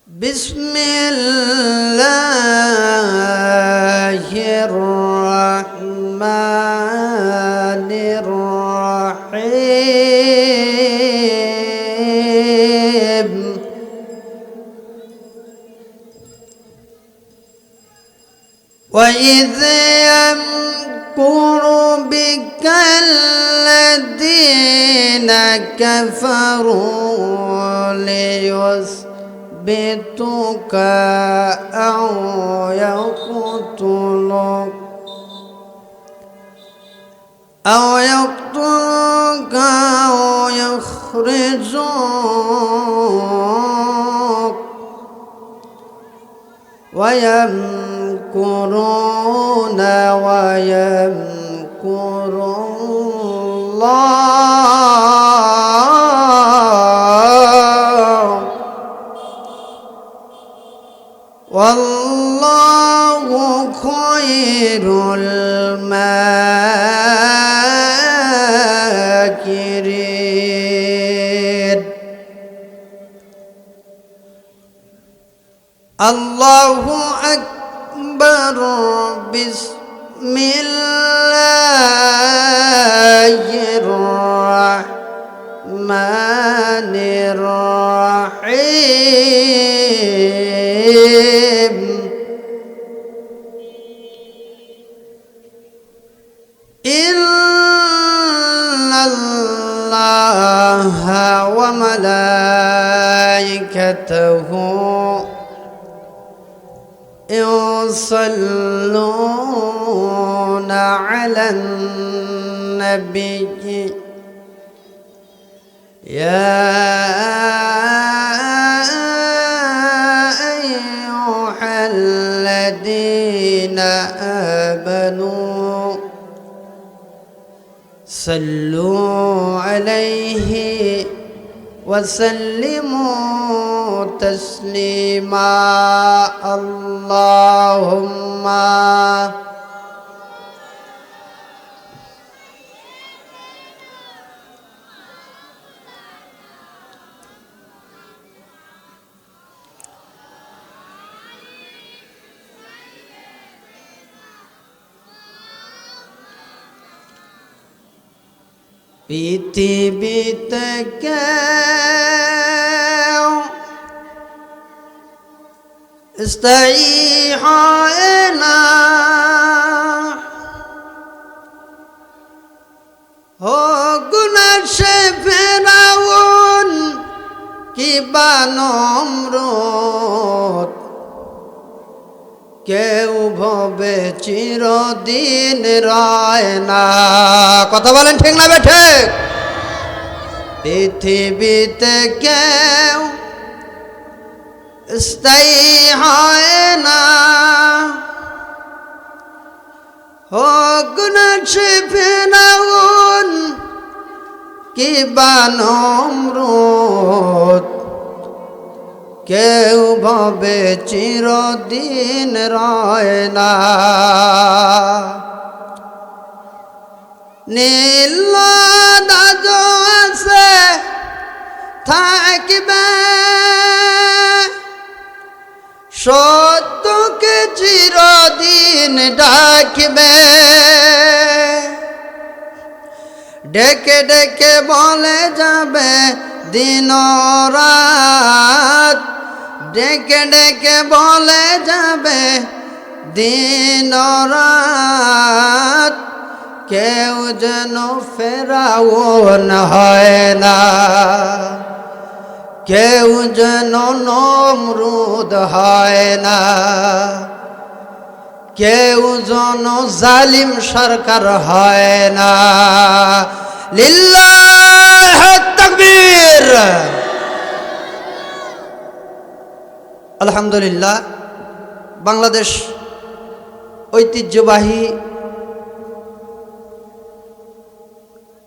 بسم الله الرحمن الرحيم وإذ يمكر بك الذين كفروا ليثبتوك أو يقتلوك أو يخرجوك ويمكرون ويمكر الله والله خير الماكرين. الله أكبر. بسم الله الرحمن الرحيم إن الله وملائكته يصلون على النبي يا أيها الذين آمنوا صلوا عليه وسلموا تسليما. اللهم পৃথিবীতে কেউ স্থায়ী হয় না, হোক না সে ফেরাউন কিবা নমরুদ, কেউ ভবে চিরদিন রয় না। কথা বলেন ঠিক না বেঠে? পৃথিবীতে কেউ স্থায়ী হয় না, হোক না সে ফেরাউন কিবা নমরুদ, কেউ ভবে চিরদিন রয় না। নীল দাজ আছে থাকবে, সত্যকে চিরদিন ডাকবে, ডেকে ডেকে বলে যাবে দিন রাত, ডেকে ডেকে বলে যাবে দিন রাত, কেউ যেন ফেরাউন হয় না, কেউ যেন নমরুদ হয় না, কেউ যেন জালিম সরকার হয় না। লিল্লাহ তাকবীর। আলহামদুলিল্লাহ, বাংলাদেশ ঐতিহ্যবাহী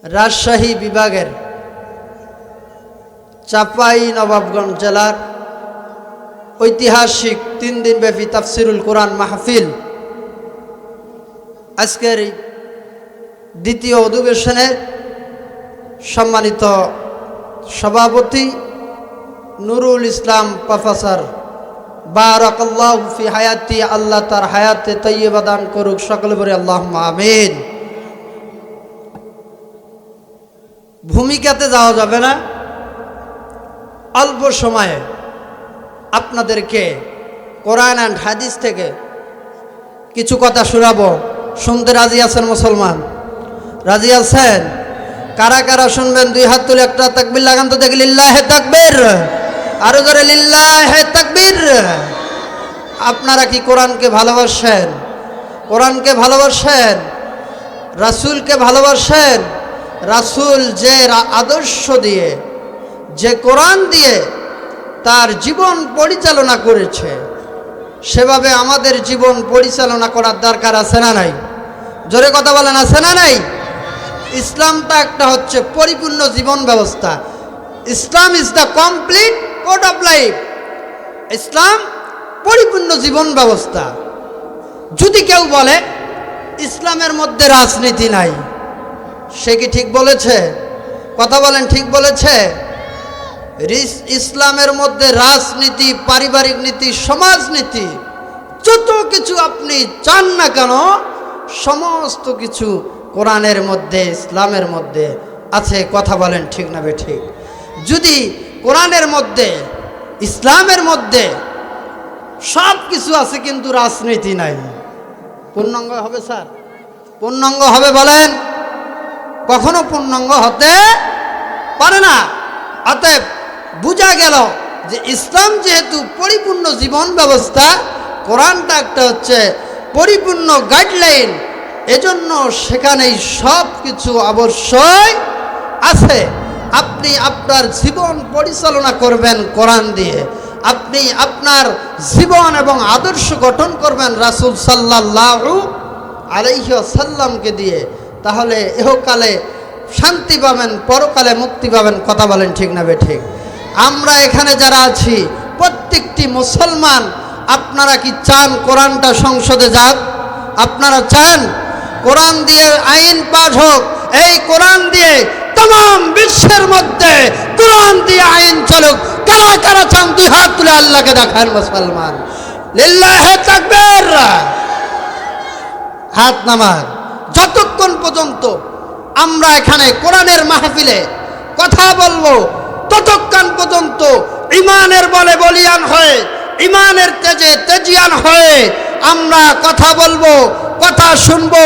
রাজশাহী বিভাগের চাঁপাইনবাবগঞ্জ জেলার ঐতিহাসিক 3 দিনব্যাপী তাফসিরুল কোরআন মাহফিল আজকের দ্বিতীয় অধিবেশনের সম্মানিত সভাপতি নুরুল ইসলাম প্রফেসর বারাকাল্লাহু ফি হায়াতি, আল্লাহ তার হায়াতে তাইয়্যিবা দান করুক, সকলে বলি আল্লাহুম্মা আমিন। ভূমিকাতে যাওয়া যাবে না, অল্প সময়ে আপনাদেরকে কোরআন অ্যান্ড হাদিস থেকে কিছু কথা শোনাবো। শুনতে রাজি আছেন মুসলমান? রাজি আছেন? কারা কারা শুনবেন দুই হাত তুলে একটা তাকবীর লাগান তো দেখি। লিল্লাহে তাকবীর, আরো জোরে লিল্লাহে তাকবীর। আপনারা কি কোরআনকে ভালোবাসেন? কোরআনকে ভালোবাসেন? রাসূলকে ভালোবাসেন? রাসূল যে আদর্শ দিয়ে, যে কোরআন দিয়ে তার জীবন পরিচালনা করেছে, সেভাবে আমাদের জীবন পরিচালনা করার দরকার আছে না নাই? জোরে কথা বলেন, আছে না নাই? ইসলামটা একটা হচ্ছে পরিপূর্ণ জীবন ব্যবস্থা। Islam is the complete code of life. Islam পরিপূর্ণ জীবন ব্যবস্থা। যদি কেউ বলে ইসলামের মধ্যে রাজনীতি নাই, সে কি ঠিক বলেছে? কথা বলেন, ঠিক বলেছে? ইসলামের মধ্যে রাজনীতি, পারিবারিক নীতি, সমাজনীতি, যত কিছু আপনি চান না কেন, সমস্ত কিছু কোরআনের মধ্যে, ইসলামের মধ্যে আছে। কথা বলেন, ঠিক না বেঠিক? যদি কোরআনের মধ্যে, ইসলামের মধ্যে সব কিছু আছে কিন্তু রাজনীতি নাই, পূর্ণাঙ্গ হবে স্যার? পূর্ণাঙ্গ হবে বলেন? কখনো পূর্ণাঙ্গ হতে পারে না। অতএব বোঝা গেল যে ইসলাম যেহেতু পরিপূর্ণ জীবন ব্যবস্থা, কোরআনটা একটা হচ্ছে পরিপূর্ণ গাইডলাইন, এজন্য সেখানেই সব কিছু অবশ্যই আছে। আপনি আপনার জীবন পরিচালনা করবেন কোরআন দিয়ে, আপনি আপনার জীবন এবং আদর্শ গঠন করবেন রাসূল সাল্লাল্লাহু আলাইহি ওয়াসাল্লামকে দিয়ে, তাহলে ইহকালে শান্তি পাবেন, পরকালে মুক্তি পাবেন। কথা বলেন, ঠিক না বেঠিক? আমরা এখানে যারা আছি প্রত্যেকটি মুসলমান, আপনারা কি চান কোরআনটা সংসদে যাক? আপনারা চান কোরআন দিয়ে আইন পাস হোক? এই কোরআন দিয়ে तमाम বিশ্বের মধ্যে কোরআন দিয়ে আইন চলুক। কারা কারা চান দুই হাত তুলে আল্লাহকে দেখান মুসলমান। লিল্লাহে তাকবীর, হাত নামান। যতক্ষণ পর্যন্ত আমরা এখানে কোরআনের মাহফিলে কথা বলবো, ততক্ষণ পর্যন্ত ইমানের বলে বলিয়ান হয়ে, ইমানের তেজে তেজিয়ান হয়ে আমরা কথা বলবো, কথা শুনবো।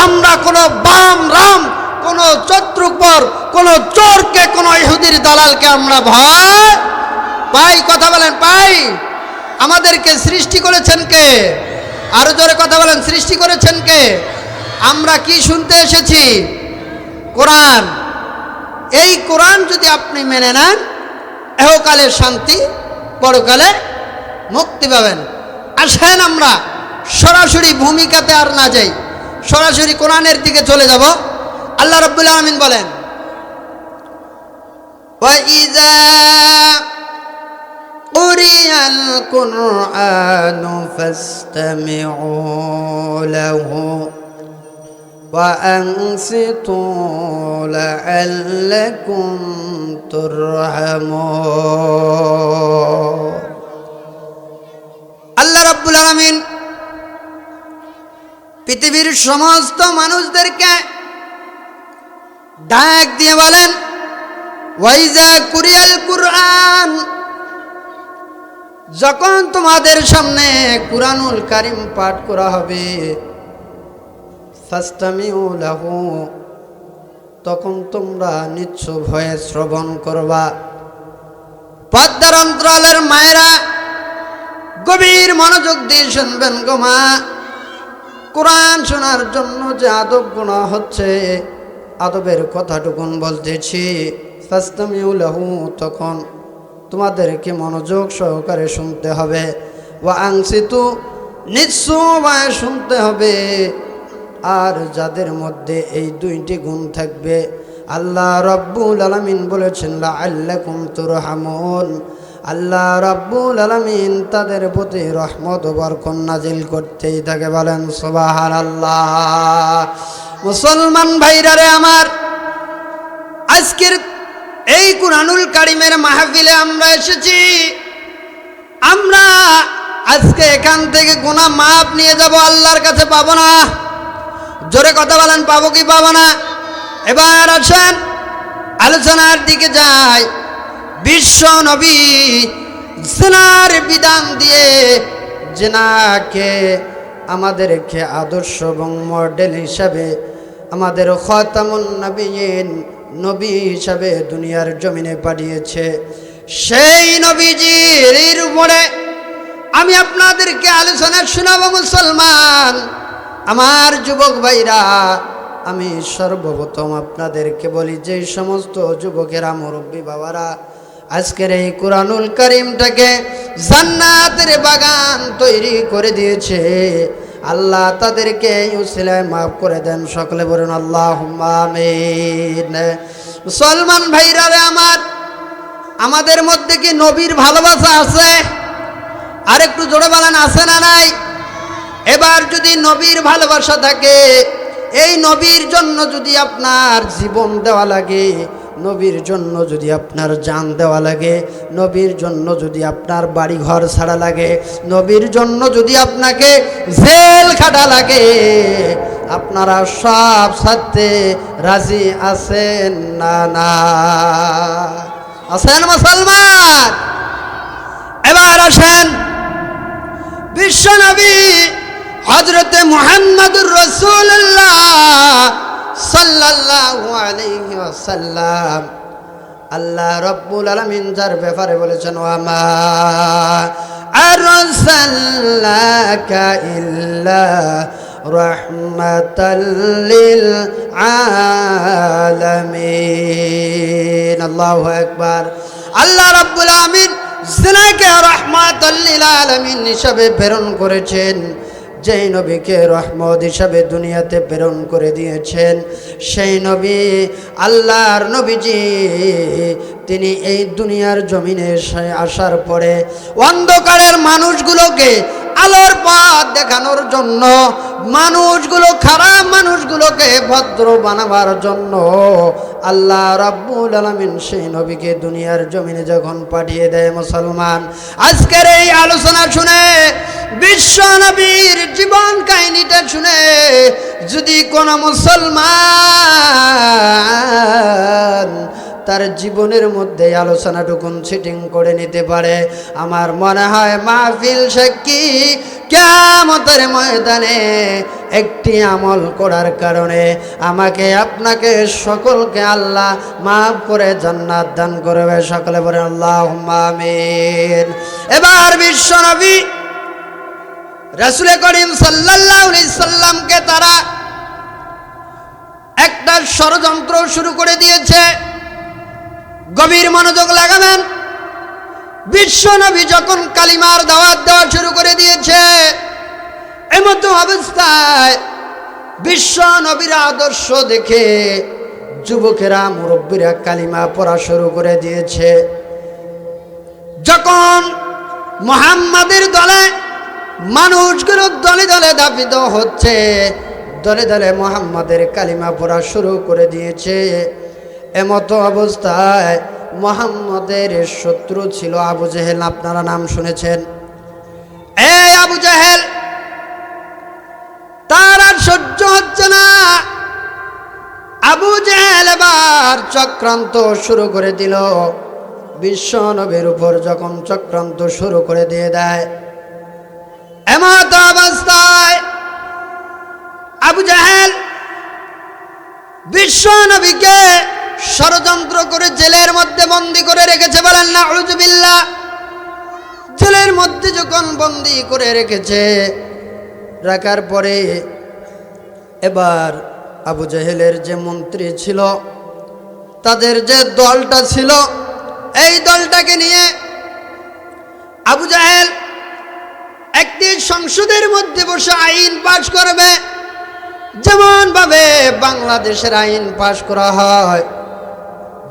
আমরা কোনো বাম রাম, কোনো চতুর্পর, কোনো চোরকে, কোনো ইহুদির দালালকে আমরা ভয় পাই? কথা বলেন, পাই? আমাদেরকে সৃষ্টি করেছেন কে? আরো জোরে কথা বলেন, সৃষ্টি করেছেন কে? আমরা কি শুনতে এসেছি? কোরআন। এই কোরআন যদি আপনি মেনে নেন, এহকালে শান্তি, পরকালে মুক্তি পাবেন। আসেন আমরা সরাসরি ভূমিকাতে আর না যাই, সরাসরি কোরআনের দিকে চলে যাব। আল্লাহ রাব্বুল আলামিন বলেন, ওয়াইযা কুরিয়াল কুরআনু ফাসতামিউ লাহু ওয়া আনসিতু লাআল্লাকুম তুরহামুন। আল্লাহ রাব্বুল আলামিন পৃথিবীর সমস্ত মানুষদেরকে ডাক দিয়ে বলেন, ওয়াইজা কুরিয়াল কুরআন, যখন তোমাদের সামনে কুরআনুল কারীম পাঠ করা হবে, ফাসতামিউ লাহু, তখন তোমরা নিশ্চয় ভয়ে শ্রবণ করবা। পর্দার অন্তরালের মায়েরা গভীর মনোযোগ দিয়ে শুনবেন গো মা। কোরআন শোনার জন্য যে আদব গুনাহ হচ্ছে, আদবের কথাটুকুন বলতেছি। ফাসতামিউ লাহু, তখন তোমাদেরকে মনোযোগ সহকারে শুনতে হবে। ওয়া আনসিতু, নিশ্চয় শুনতে হবে। আর যাদের মধ্যে এই দুইটি গুণ থাকবে, আল্লাহ রাব্বুল আলামিন বলেছেন লাআল্লাকুম তুরহামুন, আল্লাহ রাব্বুল আলামিন তাদের প্রতি রহমত ও বরকত নাজিল করতেই থাকে। বলেন সুবহানাল্লাহ। মুসলমান ভাইরারে আমার, আজকের এই কুরআনুল কারীমের মাহফিলে আমরা এসেছি। আমরা আজকে এখান থেকে গুনাহ মাপ নিয়ে যাব, আল্লাহর কাছে পাবো না। জোরে কথা বলেন, পাবো কি পাবো না? এবার আসেন আলোচনার দিকে যাই। বিশ্ব নবী জিনার বিধান দিয়ে জিনাকে আমাদেরকে আদর্শ এবং মডেল হিসাবে, আমাদের খাতামুন নবিয়্যিন নবী হিসাবে দুনিয়ার জমিনে পাঠিয়েছে। সেই নবীজির উপরে আমি আপনাদেরকে আলোচনা শোনাবো। মুসলমান আমার যুবক ভাইরা, আমি সর্বপ্রথম আপনাদেরকে বলি, যে সমস্ত যুবকেরা, মুরব্বী বাবারা আজকের এই কুরআনুল কারীমটাকে জান্নাতের বাগান তৈরি করে দিয়েছে, আল্লাহ তাদেরকে উসিলায় মাফ করে দেন। সকলে বলুন আল্লাহুম্মা আমিন। মুসলমান ভাইরা রে আমার, আমাদের মধ্যে কি নবীর ভালোবাসা আছে? আর একটু জোরে বলেন, আছে না নাই? এবার যদি নবীর ভালোবাসা থাকে, এই নবীর জন্য যদি আপনার জীবন দেওয়া লাগে, নবীর জন্য যদি আপনার জান দেওয়া লাগে, নবীর জন্য যদি আপনার বাড়ি ঘর ছাড়া লাগে, নবীর জন্য যদি আপনাকে জেল খাটা লাগে, আপনারা সব সাথে রাজি আছেন না? না আছেন মুসলমান? এবার আসেন বিশ্ব নবী হযরতে মুহাম্মদুর রাসূলুল্লাহ সাল্লাল্লাহু আলাইহি ওয়াসাল্লাম, আল্লাহ রাব্বুল আলামিন যার ব্যাপারে বলেছেন, ওয়া মা আরসালনাকা ইল্লা রাহমাতাল লিল আলামিন। আল্লাহু আকবার। আল্লাহ রাব্বুল আলামিন জিনাকে রাহমাতাল লিল আলামিন হিসাবে প্রেরণ করেছেন। যেই নবীকে রহমত হিসাবে দুনিয়াতে প্রেরণ করে দিয়েছেন, সেই নবী আল্লাহর নবীজি, তিনি এই দুনিয়ার জমিনে আসার পরে অন্ধকারের মানুষগুলোকে আলোর পথ দেখানোর জন্য, মানুষগুলো, খারাপ মানুষগুলোকে ভদ্র বানাবার জন্য আল্লাহ রাব্বুল আলামিন সেই নবীকে দুনিয়ার জমিনে যখন পাঠিয়ে দেয়, মুসলমান আজকের এই আলোচনা শুনে, বিশ্ব নবীর জীবন কাহিনীটা শুনে যদি কোন মুসলমান তার জীবনের মধ্যে আলোচনাটুকুন সেটিং করে নিতে পারে, আমার মনে হয় মাহফিল সাক্ষী কিয়ামতের ময়দানে একটি আমল করার কারণে আমাকে, আপনাকে, সকলকে আল্লাহ মাফ করে জান্নাত দান করবে। সকলে বলেন আল্লাহুম্মা আমিন। এবার বিশ্ব নবী রাসূল করিম সাল্লাল্লাহু আলাইহি সাল্লামকে তারা একটা ষড়যন্ত্র শুরু করে দিয়েছে। গভীর মনোযোগ লাগাবেন। বিশ্ব নবী যখন কালিমার দাওয়াত দেওয়া শুরু করে দিয়েছে, এমত অবস্থায় বিশ্ব নবীর আদর্শ দেখে যুবকেরা, মুরব্বীরা কালিমা পড়া শুরু করে দিয়েছে। যখন মুহাম্মাদের দলে মানুষগুলো দলে দলে দাবিত হচ্ছে, দলে দলে মুহাম্মাদের কালিমা পড়া শুরু করে দিয়েছে, এমতো অবস্থায় মুহাম্মাদের শত্রু ছিল আবু জেহেল। আপনারা নাম শুনেছেন। এই আবু জেহেল, তার আর সহ্য হচ্ছে না। আবু জেহেল এবার চক্রান্ত শুরু করে দিল। বিশ্ব নবীর উপর যখন চক্রান্ত শুরু করে দিয়ে দেয়, এমত অবস্থায় আবু জেহেল বিশ্ব নবীকে ষড়যন্ত্র করে জেলের মধ্যে বন্দী করে রেখেছে। বলেন নাউযুবিল্লাহ। জেলের মধ্যে যখন বন্দী করে রেখেছে, রাখার পরে এবার আবু জেহেলের যে মন্ত্রী ছিল, তাদের যে দলটা ছিল, এই দলটাকে নিয়ে আবু জেহেল একটি সংসদের মধ্যে বসে আইন পাশ করবে, যেমন ভাবে বাংলাদেশের আইন পাশ করা হয়।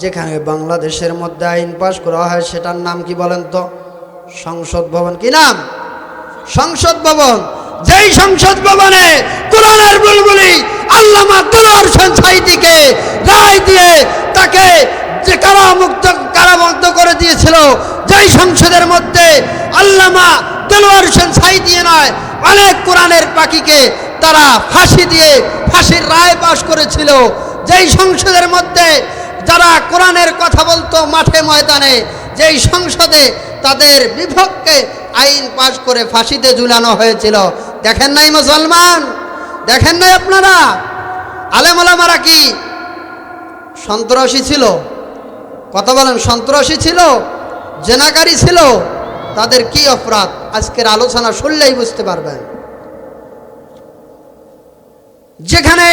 যেখানে বাংলাদেশের মধ্যে আইন পাশ করা হয় সেটার নাম কি বলেন তো? সংসদ ভবন। কি নাম? সংসদ ভবন। যেই সংসদ ভবনে কোরআনের বুলবুলি আল্লামা দেলোয়ার হোসেন সাঈদীকে রায় দিয়ে তাকে যে কারামুক্ত করে দিয়েছিল, যেই সংসদের মধ্যে আল্লামা দেলোয়ার হোসেন ছাই দিয়ে নয়, অনেক কোরআনের পাখিকে তারা ফাঁসি দিয়ে ফাঁসির রায় পাশ করেছিল। যেই সংসদের মধ্যে যারা কোরআনের কথা বলতো মাঠে ময়দানে, যেই সংসদে তাদের বিপক্ষে আইন পাশ করে ফাঁসিতে ঝুলানো হয়েছিল। দেখেন নাই মুসলমান? দেখেন নাই আপনারা? আলেম ওলামারা কি সন্ত্রাসী ছিল? কথা বলেন, সন্ত্রাসী ছিল? জেনাকারী ছিল? তাদের কি অপরাধ আজকের আলোচনা শুনলেই বুঝতে পারবেন। যেখানে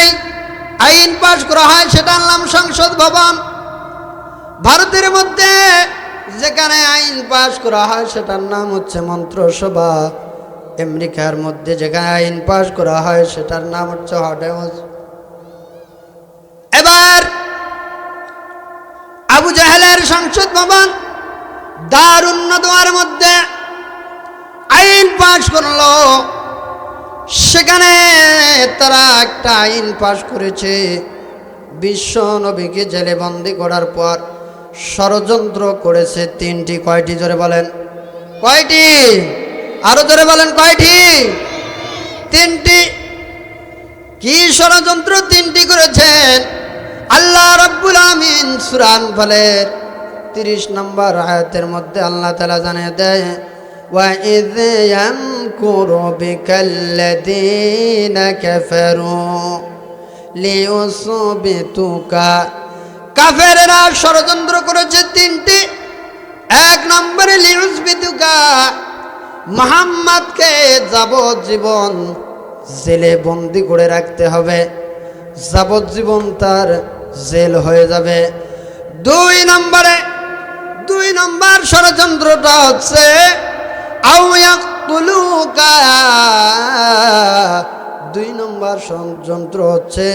আইন পাশ করা হয় সেটার নাম সংসদ ভবন। ভারতের মধ্যে যেখানে আইন পাশ করা হয় সেটার নাম হচ্ছে মন্ত্রিসভা। আমেরিকার মধ্যে যেখানে আইন পাশ করা হয় সেটার নাম হচ্ছে হোয়াইট হাউস। এবার আবু জাহেলের সংসদ ভবন দারুন নদওয়ার মধ্যে আইন পাশ করলো। সেখানে তারা একটা আইন পাশ করেছে, বিশ্ব নবীকে জেলে বন্দি করার পর ষড়যন্ত্র করেছে তিনটি। কয়টি? জোরে বলেন কয়টি? আরো জোরে বলেন কয়টি? তিনটি। কি ষড়যন্ত্র তিনটি করেছেন? আল্লাহ রাব্বুল আমিন সূরা আনফালের 30 নম্বর আয়াতের মধ্যে আল্লাহ তাআলা জানিয়ে দেয়, ওয়া ইয ইয়ামকুরু বিকাল্লাযীনা কাফারু লিইউসবিতুকা। কাফেররা ষড়যন্ত্র করেছে তিনটি। এক নম্বরে লিইউসবিতুকা, মুহাম্মদকে যাবজ্জীবন জেলে বন্দি করে রাখতে হবে, যাবজ্জীবন তার জেল হয়ে যাবে। দুই নম্বর ষড়যন্ত্রটা হচ্ছে আও ইয়াকতুলুকা। দুই নম্বর ষড়যন্ত্র হচ্ছে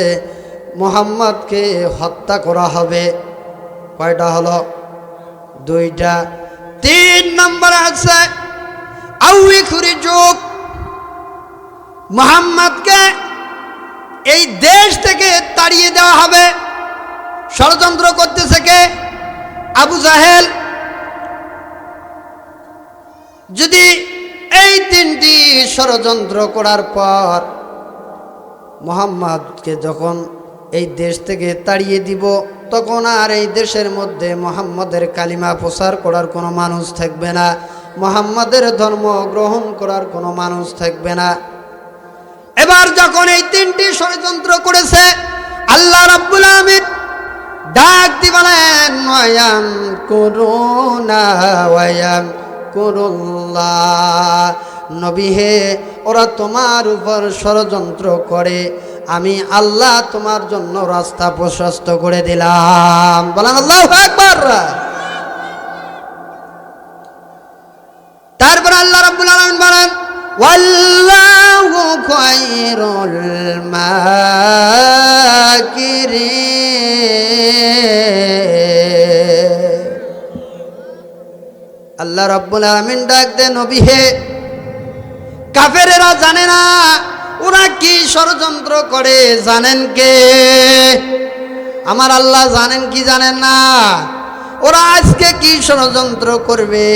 মুহাম্মদকে হত্যা করা হবে। কয়টা হলো? দুইটা। তিন নম্বর আছে আও ইখরিজুক, মুহাম্মদকে এই দেশ থেকে তাড়িয়ে দেওয়া হবে। ষড়যন্ত্র করতেছে কে? আবু জাহেল। যদি এই তিনটি ষড়যন্ত্র করার পর মুহাম্মদকে যখন এই দেশ থেকে তাড়িয়ে দিব, তখন আর এই দেশের মধ্যে মুহাম্মদের কালিমা প্রচার করার কোনো মানুষ থাকবে না, মুহাম্মদের ধর্ম গ্রহণ করার কোনো মানুষ থাকবে না। এবার যখন এই তিনটি ষড়যন্ত্র করেছে, আল্লাহ রাব্বুল আমিন ডাক দি বলেন, ওয়ায়াম কুরুনা ওয়ায়াম কুরুল্লাহ, নবী হে, ওরা তোমার উপর ষড়যন্ত্র করে, আমি আল্লাহ তোমার জন্য রাস্তা প্রশস্ত করে দিলাম। বলেন আল্লাহু আকবার। তারপর আল্লাহ রাব্বুল আলামিন বলেন, ওয়াল্লাহু খায়রুল মাকিরিন। আল্লাহ রাব্বুল আলামিন ডাক দে, নবী হে, কাফেরেরা জানে না ওরা কি ষড়যন্ত্র করে, জানেন কে? আমার আল্লাহ জানেন কি জানেন না? ওরা আজকে কি ষড়যন্ত্র করবে,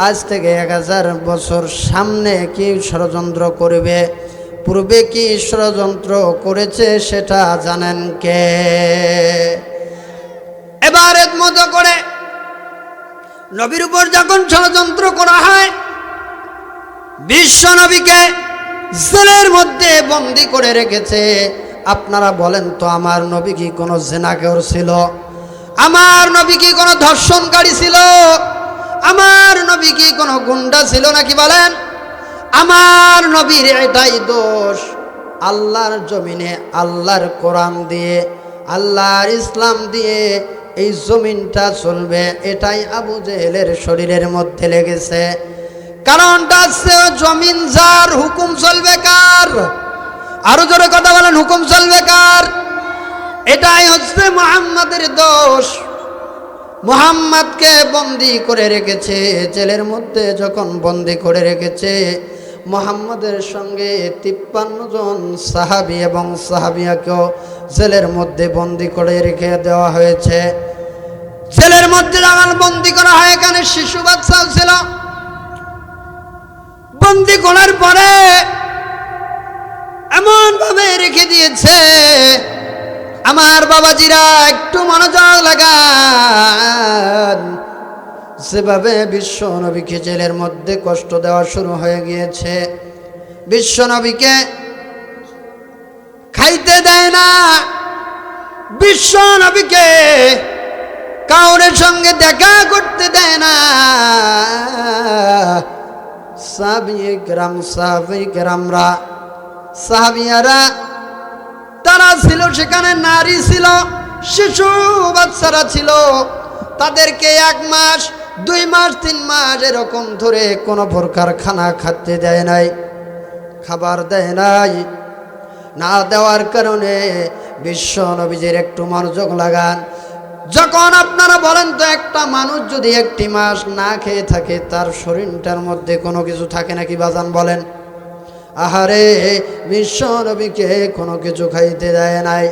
আজ থেকে 1000 বছর সামনে কি ষড়যন্ত্র করবে, পূর্বে কি ষড়যন্ত্র করেছে সেটা জানেন কে? এবার এর মতো করে নবীর উপর যখন ষড়যন্ত্র করা হয়, বিশ্ব নবীকে জেলের মধ্যে বন্দি করে রেখেছে। আপনারা বলেন তো, আমার নবী কি কোনো জেনাকের ছিল? আমার নবী কি কোনো ধর্ষণকারী ছিল? আমার নবী কি কোনো গুন্ডা ছিল নাকি? বলেন। আমার নবীর এটাই দোষ, আল্লাহর জমিনে আল্লাহর কোরআন দিয়ে, আল্লাহর ইসলাম দিয়ে এই জমিনটা চলবে, এটাই আবু জেহেলের শরীরের মধ্যে লেগেছে। কারণটা হচ্ছে জমিন যার, হুকুম চলবে কার? আরো জোরে কথা বলেন, হুকুম চলবে কার? এটাই হচ্ছে মুহাম্মাদের দোষ। মুহাম্মাদকে বন্দি করে রেখেছে জেলের মধ্যে। যখন বন্দি করে রেখেছে, মুহাম্মাদের সঙ্গে 53 জন সাহাবী এবং সাহাবিয়াকেও জেলের মধ্যে বন্দি করে রেখে দেওয়া হয়েছে। জেলের মধ্যে যখন বন্দি করা হয়, এখানে শিশু বাচ্চাও ছিল। বন্দি করার পরে এমন ভাবে রেখে দিয়েছে, আমার বাবাজিরা একটু মনোযোগ লাগান, যেভাবে বিশ্ব নবীকে জেলের মধ্যে কষ্ট দেওয়া শুরু হয়ে গিয়েছে। বিশ্ব নবীকে খাইতে দেয় না, বিশ্ব নবীকে কাউরের সঙ্গে দেখা করতে দেয় না। সাহাবিয়ারা তারা ছিল, সেখানে নারী ছিল, শিশু বাচ্চারা ছিল, তাদেরকে 1 মাস 2 মাস 3 মাস এরকম ধরে কোনো প্রকার খানা খাতে দেয় নাই, খাবার দেয় নাই। না দেওয়ার কারণে বিশ্ব নবীজির একটু মনোযোগ লাগান। যখন আপনারা বলেন তো, একটা মানুষ যদি 1 মাস না খেয়ে থাকে, তার শরীরটার মধ্যে কোনো কিছু থাকে নাকি বাজান বলেন? আহারে, বিশ্ব নবীকে কোনো কিছু খাইতে দেয় নাই,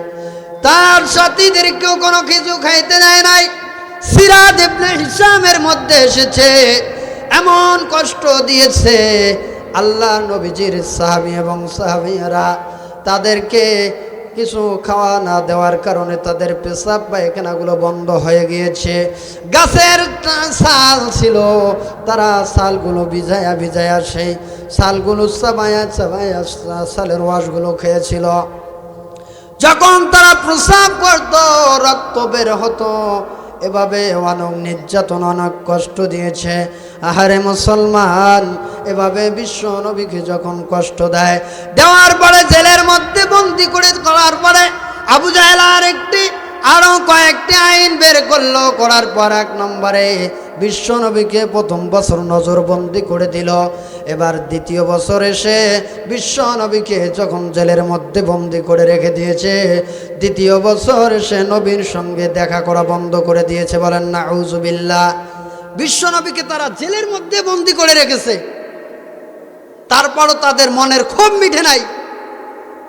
তার সাথীদেরকেও কোনো কিছু খাইতে দেয় নাই। সিরাত ইবনে হিশামের মধ্যে এসেছে, এমন কষ্ট দিয়েছে আল্লাহ নবীজির সাহাবী এবং সাহাবীরা, তাদেরকে কিছু খাওয়া না দেওয়ার কারণে তাদের পেশাব পায়খানাগুলো বন্ধ হয়ে গিয়েছে। গাছের ছাল ছিল, তারা ছালগুলো ভিজায়া ভিজায়া সেই ছালগুলো চাবায়া চাবায়া ছালের রসগুলো খেয়েছিল। যখন তারা প্রস্রাব করত, রক্ত বের হতো। এভাবে অনেক নির্যাতন, অনেক কষ্ট দিয়েছে। আহারে মুসলমান, এভাবে বিশ্ব নবীকে যখন কষ্ট দেয়, দেওয়ার পরে জেলের মধ্যে বন্দি করে করার পরে আবু জাহেল আরো কয়েকটি আইন বের করলো। করার পর 1 নম্বরে বিশ্ব নবীকে 1ম বছর নজরবন্দি করে দিল। এবার 2য় বছর এসে বিশ্ব নবীকে যখন জেলের মধ্যে বন্দি করে রেখে দিয়েছে, 2য় বছর এসে নবীর সঙ্গে দেখা করা বন্ধ করে দিয়েছে। বলেন নাউজুবিল্লাহ। বিশ্ব নবীকে তারা জেলের মধ্যে বন্দি করে রেখেছে, তারপরও তাদের মনের ক্ষোভ মিটে নাই।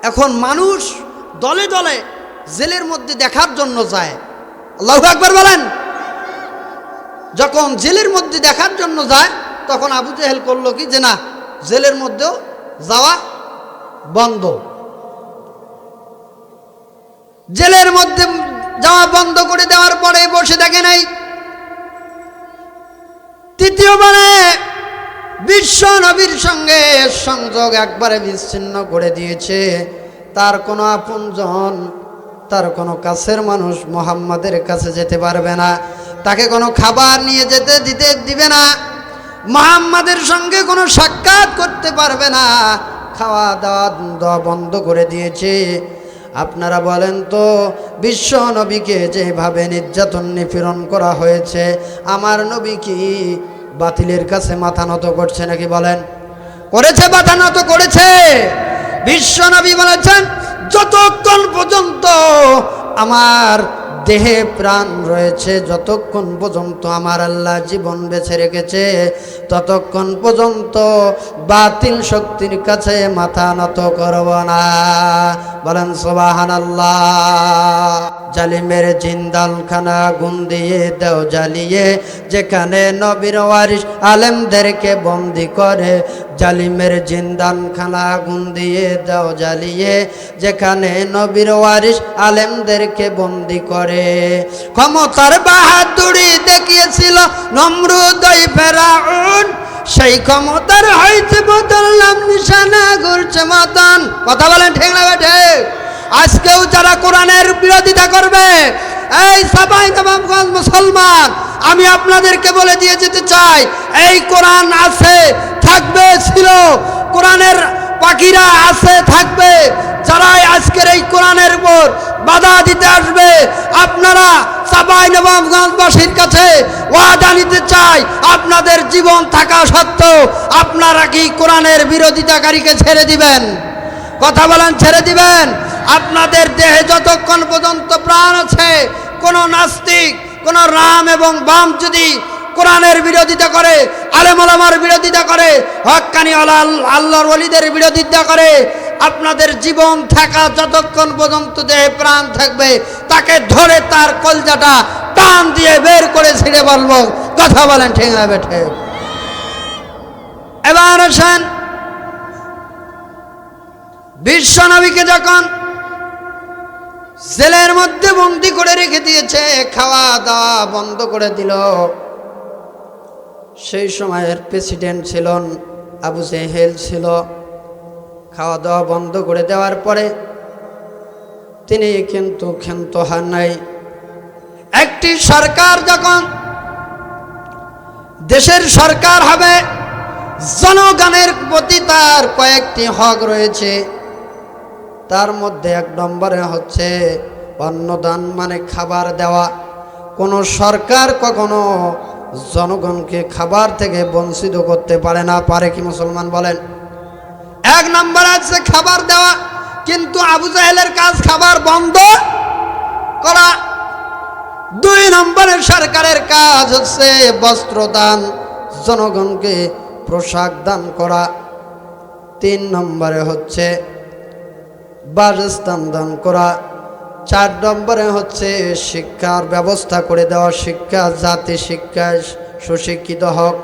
এখন মানুষ দলে দলে জেলের মধ্যে দেখার জন্য যায়। আল্লাহু আকবার বলেন। যখন জেলের মধ্যে দেখার জন্য যায়, তখন আবু জাহেল করলো কি, যে না, জেলের মধ্যেও যাওয়া বন্ধ। জেলের মধ্যে যাওয়া বন্ধ করে দেওয়ার পরে বসে দেখে নাই, 3য়বারে বিশ্ব নবীর সঙ্গে সংযোগ একবারে বিচ্ছিন্ন করে দিয়েছে। তার কোনো আপনজন, তার কোনো কাছের মানুষ মুহাম্মাদের কাছে যেতে পারবে না, তাকে কোনো খাবার নিয়ে যেতে দিবে না, মুহাম্মাদের সঙ্গে কোনো সাক্ষাৎ করতে পারবে না, খাওয়া দাওয়া বন্ধ করে দিয়েছে। আপনারা বলেন তো, বিশ্ব নবীকে যেভাবে নির্যাতন নিপীড়ন করা হয়েছে, আমার নবী কি বাতিলের কাছে মাথা নত করছে নাকি বলেন? করেছে, মাথা নত করেছে। বিশ্ব নবী বলেছেন, যতক্ষণ পর্যন্ত আমার দেহে প্রাণ রয়েছে, যতক্ষণ পর্যন্ত আমার আল্লাহ জীবন বেঁচে রেখেছে, ততক্ষণ পর্যন্ত বাতিল শক্তির কাছে মাথা নত করব না। বলেন সুবহানাল্লাহ। জালিমের জিন্দালখানা আগুন দিয়ে দাও জ্বালিয়ে, যেখানে নবীর ওয়ারিস আলেমদেরকে বন্দি করে। জালিমের জিন্দালখানা আগুন দিয়ে দাও জ্বালিয়ে, যেখানে নবীর ওয়ারিস আলেমদেরকে বন্দি করে। ক্ষমতার বাহাদুরি দেখিয়েছিল নমরুদ ওই ফেরাউন, সেই ক্ষমতার হয়েছে বদলাম নিশানা ঘুরছে মতন। কথা বলেন ঠিক না ঠিক? আজকেও যারা কোরআনের বিরোধিতা করবে, এই সবাই নবাবগঞ্জ মুসলমান, আমি আপনাদেরকে বলে দিয়ে যেতে চাই, এই কোরআন আছে, থাকবে, ছিল, কোরআনের পাখিরা আছে, থাকবে। যারাই আজকের এই কোরআনের উপর বাধা দিতে আসবে, আপনারা সবাই নবাবগঞ্জবাসীর কাছে ওয়াদা নিতে চাই, আপনাদের জীবন থাকা সত্ত্বেও আপনারা কি কোরআনের বিরোধিতাকারীকে ছেড়ে দিবেন? কথা বলেন, ছেড়ে দিবেন? আপনাদের দেহে যতক্ষণ পর্যন্ত প্রাণ আছে, কোন নাস্তিক, কোন রাম এবং বাম যদি কোরআনের বিরোধিতা করে, আলেম ওলামার বিরোধিতা করে, হক্কানি আল্লাহর ওলিদের বিরোধিতা করে, আপনাদের জীবন থাকা যতক্ষণ পর্যন্ত দেহে প্রাণ থাকবে, তাকে ধরে তার কলজাটা টান দিয়ে বের করে ছিঁড়ে বলবো। কথা বলেন ঠিক না বেঠে? এবার আসেন বিশ্বনবীকে যখন জেলের মধ্যে বন্দী করে রেখে দিয়েছে, খাওয়া দাওয়া বন্ধ করে দিল, সেই সময়ের প্রেসিডেন্ট ছিলেন আবু জেহেল ছিল। খাওয়া দাওয়া বন্ধ করে দেওয়ার পরে তিনি কিন্তু ক্ষান্ত হন নাই। একটি সরকার যখন দেশের সরকার হবে, জনগণের প্রতি তার কয়েকটি হক রয়েছে। তার মধ্যে এক নম্বরে হচ্ছে অন্নদান, মানে খাবার দেওয়া। কোন সরকার কখনো জনগণকে খাবার থেকে বঞ্চিত করতে পারে না। পারে কি মুসলমান বলেন? এক নম্বর আছে খাবার দেওয়া, কিন্তু আবু জাহেলের কাজ খাবার বন্ধ করা। দুই নম্বরের সরকারের কাজ হচ্ছে বস্ত্র দান, জনগণকে পোশাক দান করা। তিন নম্বরে হচ্ছে বাসস্থান দান করা। চার নম্বরে হচ্ছে শিক্ষার ব্যবস্থা করে দেওয়া, শিক্ষা জাতি শিক্ষায় সুশিক্ষিত হোক।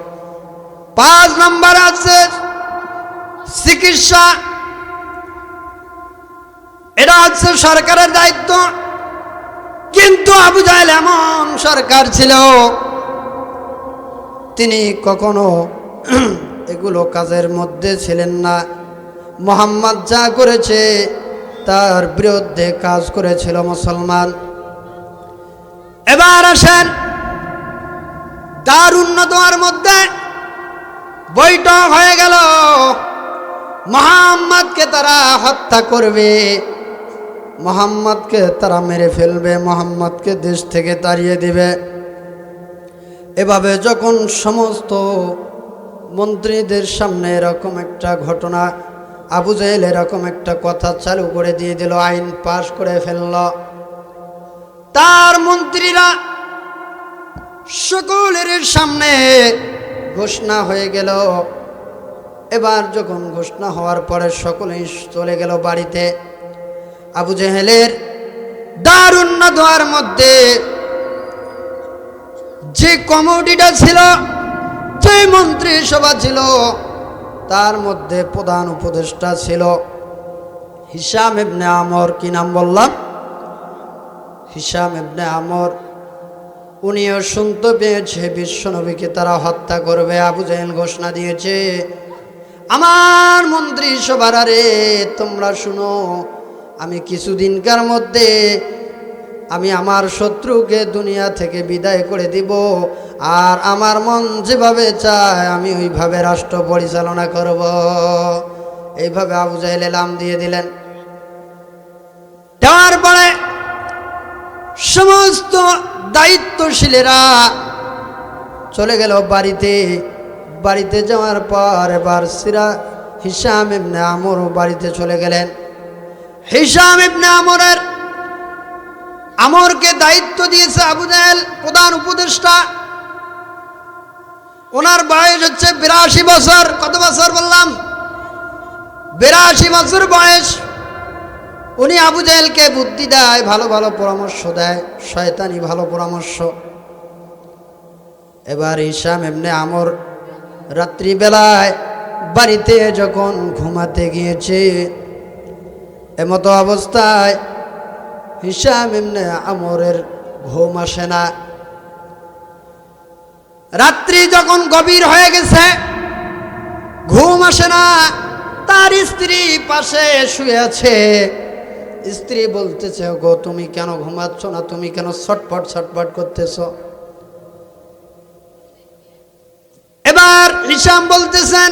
পাঁচ নম্বর আছে চিকিৎসা, এটা হচ্ছে সরকারের দায়িত্ব। কিন্তু আবু জাহেল এমন সরকার ছিল, তিনি কখনো এগুলো কাজের মধ্যে ছিলেন না। মুহাম্মদ যা করেছে তার বিরুদ্ধে কাজ করেছিল মুসলমান। এবার আসেন, দারুন নদওয়ার মধ্যে বৈঠক হয়ে গেল, মুহাম্মদকে তারা হত্যা করবে, মুহাম্মদকে তারা মেরে ফেলবে, মুহাম্মদকে দেশ থেকে তাড়িয়ে দিবে। এভাবে যখন সমস্ত মন্ত্রীদের সামনে এরকম একটা ঘটনা, আবু জাহেল এরকম একটা কথা চালু করে দিয়ে দিল, আইন পাশ করে ফেলল। তার মন্ত্রীরা সকলের সামনে ঘোষণা হয়ে গেল। এবার যখন ঘোষণা হওয়ার পরে সকলেই চলে গেল বাড়িতে। আবু জাহেলের দারুন নদওয়ার মধ্যে যে কমিটিটা ছিল, যে মন্ত্রী সভা ছিল, তার মধ্যে প্রধান উপদেষ্টা ছিল হিশাম ইবনে আমর। কি নাম বললাম? হিশাম ইবনে আমর। উনিও শুনতে পেয়েছে বিশ্বনবীকে তারা হত্যা করবে। আবু জাহেল ঘোষণা দিয়েছে, আমার মন্ত্রী সভার, আরে তোমরা শুনো, আমি কিছুদিনকার মধ্যে আমি আমার শত্রুকে দুনিয়া থেকে বিদায় করে দিব, আর আমার মন যেভাবে চায় আমি ওইভাবে রাষ্ট্র পরিচালনা করব। এইভাবে আবু জাহেল এলাম দিয়ে দিলেন। দেওয়ার পরে সমস্ত দায়িত্বশীলেরা চলে গেল বাড়িতে। বাড়িতে যাওয়ার পর এবার হিশাম ইবনে আমর বাড়িতে চলে গেলেন। হিশাম ইবনে আমরকে দায়িত্ব দিয়েছে আবু জাহেল, প্রধান উপদেষ্টা। ওনার বয়স হচ্ছে 82 বছর। কত বছর বললাম? 82 বছর বয়স। উনি আবু জাহেলকে বুদ্ধি দেয়, ভালো ভালো পরামর্শ দেয়, শয়তানি ভালো পরামর্শ। এবার হিশাম ইবনে আমর রাত্রিবেলায় বাড়িতে যখন ঘুমাতে গিয়েছে, এমতো অবস্থায় হিশাম ইবনে আমরের ঘুম আসে না। রাত্রি যখন গভীর হয়ে গেছে, ঘুম আসে না। তার স্ত্রী পাশে শুয়ে আছে। স্ত্রী বলতেছে, গো তুমি কেন ঘুমাচ্ছ না? তুমি কেন ছটফট ছটফট করতেছ? এবার হিশাম বলতেছেন,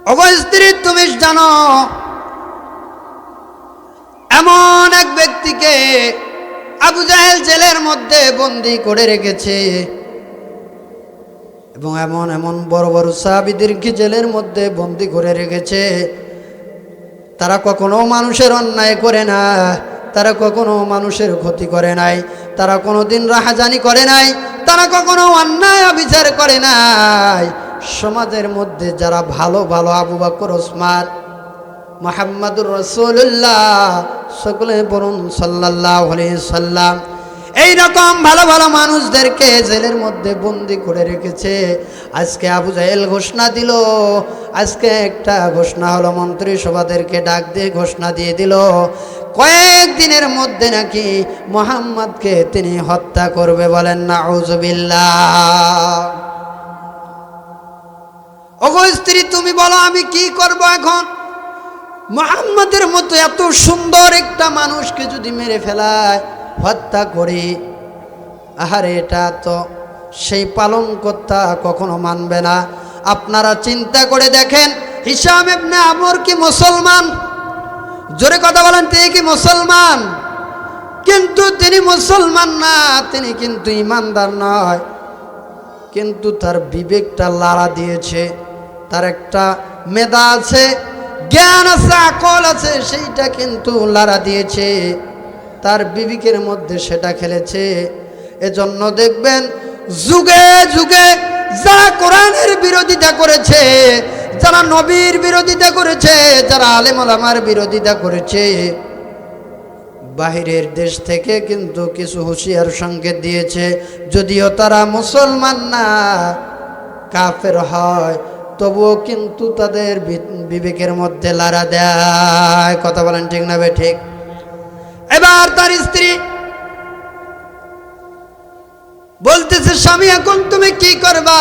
ওগো স্ত্রী, তুমি জানো এমন এক ব্যক্তিকে আবু জাহেল জেলের মধ্যে বন্দী করে রেখেছে, এবং এমন এমন বড় বড় সাহাবীদেরকে জেলের মধ্যে বন্দী করে রেখেছে। তারা কখনো মানুষের অন্যায় করে না, তারা কখনো মানুষের ক্ষতি করে নাই, তারা কোনোদিন রাহাজানি করে নাই, তারা কখনো অন্যায় অবিচার করে নাই। সমাজের মধ্যে যারা ভালো ভালো, আবু বকর, ওসমান, মুহাম্মাদুর রাসূলুল্লাহ, সকলে বলুন সাল্লাল্লাহু আলাইহি সাল্লাম, এই রকম ভালো ভালো মানুষদেরকে জেলের মধ্যে বন্দি করে রেখেছে। আজকে আবু জাহেল ঘোষণা দিল, আজকে একটা ঘোষণা হলো, মন্ত্রিসভাদেরকে ডাক দিয়ে ঘোষণা দিয়ে দিল কয়েকদিনের মধ্যে নাকি মুহাম্মদকে তিনি হত্যা করবে। বলেন নাউজুবিল্লাহ। ওগো স্ত্রী, তুমি বলো আমি কি করব এখন? মুহাম্মদের মতো এত সুন্দর একটা মানুষকে যদি মেরে ফেলায়, হত্যা করি, আহারে এটা তো সেই পালনকর্তা কখনো মানবে না। আপনারা চিন্তা করে দেখেন, হিশাম ইবনে আমর কি মুসলমান? জোরে কথা বলেন, তিনি কি মুসলমান? কিন্তু তিনি মুসলমান না, তিনি কিন্তু ইমানদার নয়। কিন্তু তার বিবেকটা লাড়া দিয়েছে, তার একটা মেধা আছে, জ্ঞান আছে, আকল আছে, সেইটা কিন্তু লাড়া দিয়েছে, তার বিবেকের মধ্যে সেটা খেলেছে। এজন্য দেখবেন যুগে যুগে যারা কোরআনের বিরোধিতা করেছে, যারা নবীর বিরোধিতা করেছে, যারা আলেম ওলামার বিরোধিতা করেছে, বাহিরের দেশ থেকে কিন্তু কিছু হুঁশিয়ার সংকেত দিয়েছে। যদিও তারা মুসলমান না, কাফের হয়, তবুও কিন্তু তাদের বিবেকের মধ্যে লাড়া দেয়। কথা বলেন ঠিক না ঠিক? এবার তার স্ত্রী বলতেছে, স্বামী এখন তুমি কি করবা?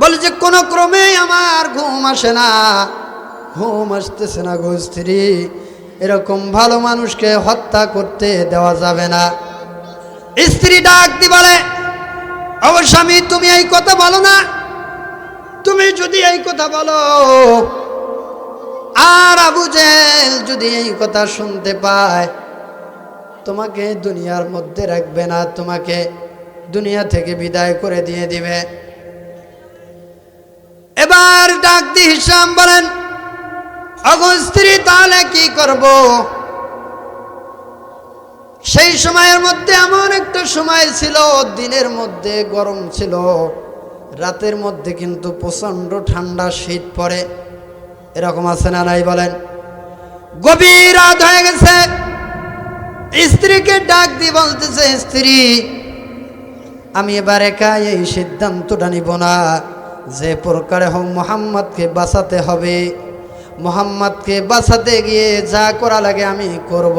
বলে যে কোন ক্রমে আমার ঘুম আসে না, ঘুম আসতেছে না গো স্ত্রী, এরকম ভালো মানুষকে হত্যা করতে দেওয়া যাবে না। স্ত্রী ডাক দি বলে, ও স্বামী তুমি এই কথা বলো না, তুমি যদি এই কথা বলো আর আবু জেহেল যদি এই কথা শুনতে পায়, তোমাকে দুনিয়ার মধ্যে রাখবে না, তোমাকে দুনিয়া থেকে বিদায় করে দিয়ে দিবে। এবার ডাক দি হিশাম বলেন, ওগো স্ত্রী তাহলে কি করব? সেই সময়ের মধ্যে এমন একটা সময় ছিল, দিনের মধ্যে গরম ছিল, রাতের মধ্যে কিন্তু প্রচন্ড ঠান্ডা শীত পড়ে। এরকম আছে না নাই বলেন? গভীর রাত হয়ে গেছে, স্ত্রীকে ডাক দিয়ে বলতেছে, স্ত্রী আমি এবার একা এই সিদ্ধান্তটা নিব না, যে প্রকারে হোক মুহাম্মদকে বাঁচাতে হবে, মুহাম্মদকে বাঁচাতে গিয়ে যা করা লাগে আমি করব।